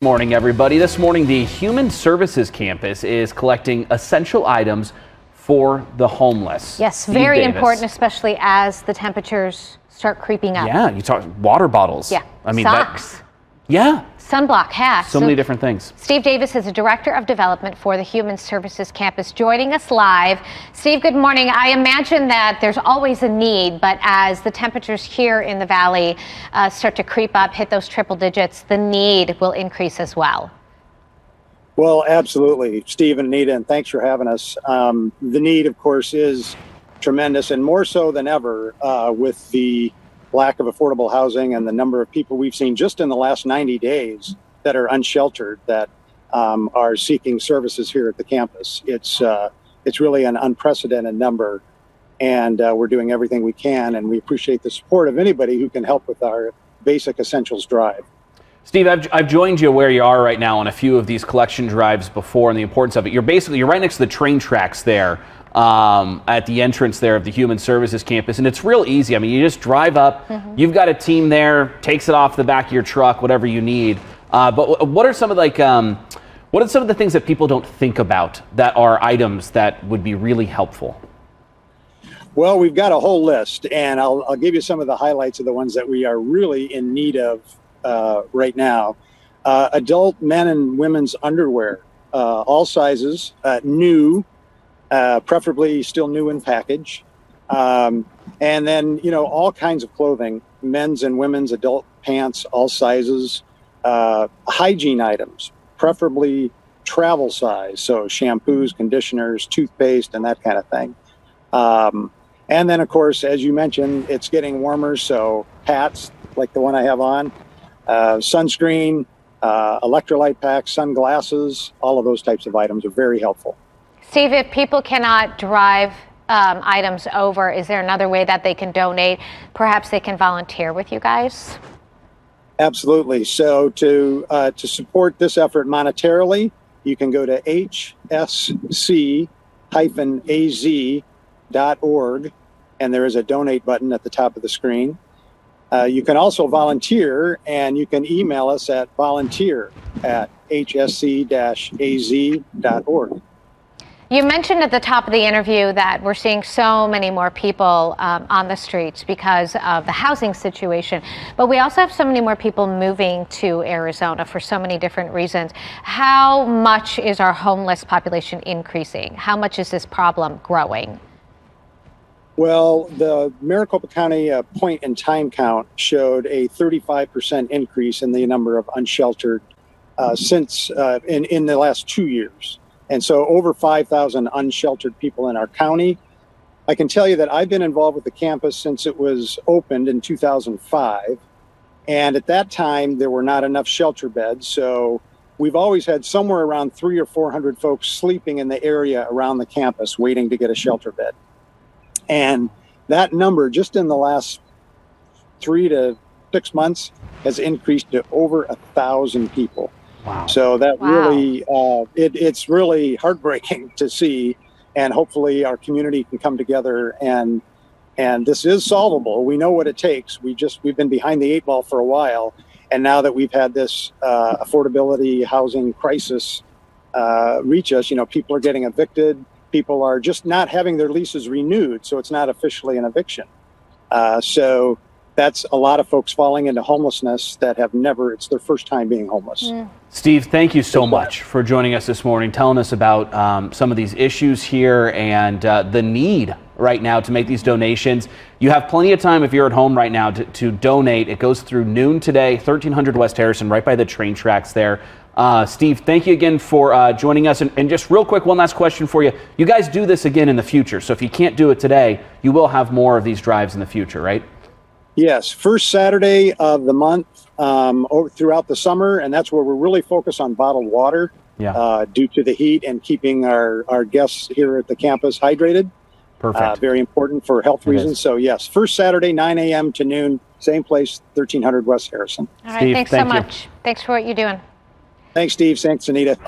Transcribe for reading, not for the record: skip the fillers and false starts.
Morning, everybody. This morning, the Human Services Campus is collecting essential items for the homeless. Yes, Steve very Davis. important, especially as the temperatures start creeping up. Yeah, you talk water bottles. Yeah, I mean, socks. Yeah. Sunblock, hats. So many different things. Steve Davis is the Director of Development for the Human Services Campus, joining us live. Steve, good morning. I imagine that there's always a need, but as the temperatures here in the valley start to creep up, hit those triple digits, the need will increase as well. Well, absolutely, Steve and Anita, and thanks for having us. The need, of course, is tremendous, and more so than ever with the lack of affordable housing and the number of people we've seen just in the last 90 days that are unsheltered that are seeking services here at the campus. It's really an unprecedented number, and we're doing everything we can, and we appreciate the support of anybody who can help with our basic essentials drive. Steve, I've joined you where you are right now on a few of these collection drives before and the importance of it. You're right next to the train tracks there at the entrance there of the Human Services Campus, and it's real easy. I mean, you just drive up, you've got a team there, takes it off the back of your truck, whatever you need. But what are some of the things that people don't think about that are items that would be really helpful? Well, we've got a whole list, and I'll give you some of the highlights of the ones that we are really in need of right now. Adult men and women's underwear, all sizes, new, preferably still new in package. And then, all kinds of clothing, men's and women's adult pants, all sizes, hygiene items, preferably travel size. So shampoos, conditioners, toothpaste, and that kind of thing. And then, of course, as you mentioned, it's getting warmer. So hats like the one I have on, sunscreen, electrolyte packs, sunglasses, all of those types of items are very helpful. Steve, if people cannot drive items over, is there another way that they can donate? Perhaps they can volunteer with you guys? Absolutely. So to support this effort monetarily, you can go to hsc-az.org, and there is a donate button at the top of the screen. You can also volunteer, and you can email us at volunteer@hsc-az.org. You mentioned at the top of the interview that we're seeing so many more people on the streets because of the housing situation, but we also have so many more people moving to Arizona for so many different reasons. How much is our homeless population increasing? How much is this problem growing? Well, the Maricopa County point in time count showed a 35% increase in the number of unsheltered since in the last 2 years. And so over 5,000 unsheltered people in our county. I can tell you that I've been involved with the campus since it was opened in 2005. And at that time, there were not enough shelter beds. So we've always had somewhere around 300 or 400 folks sleeping in the area around the campus waiting to get a shelter bed. And that number just in the last 3 to 6 months has increased to over 1,000 people. Wow. So that really, it's really heartbreaking to see, and hopefully our community can come together and this is solvable. We know what it takes. We've been behind the 8 ball for a while, and now that we've had this affordability housing crisis reach us, people are getting evicted. People are just not having their leases renewed, so it's not officially an eviction. So that's a lot of folks falling into homelessness that have never, it's their first time being homeless. Steve, thank you so much for joining us this morning, telling us about some of these issues here and the need right now to make these donations. You have plenty of time if you're at home right now to donate. It goes through noon today, 1300 West Harrison, right by the train tracks there. Steve, thank you again for joining us. And just real quick, one last question for you. You guys do this again in the future. So if you can't do it today, you will have more of these drives in the future, right? Yes, first Saturday of the month throughout the summer, and that's where we're really focused on bottled water due to the heat and keeping our guests here at the campus hydrated. Perfect. Very important for health reasons. So yes, first Saturday, 9 a.m. to noon, same place, 1300 West Harrison. All right, Steve, thanks so much. Thanks for what you're doing. Thanks, Steve. Thanks, Anita.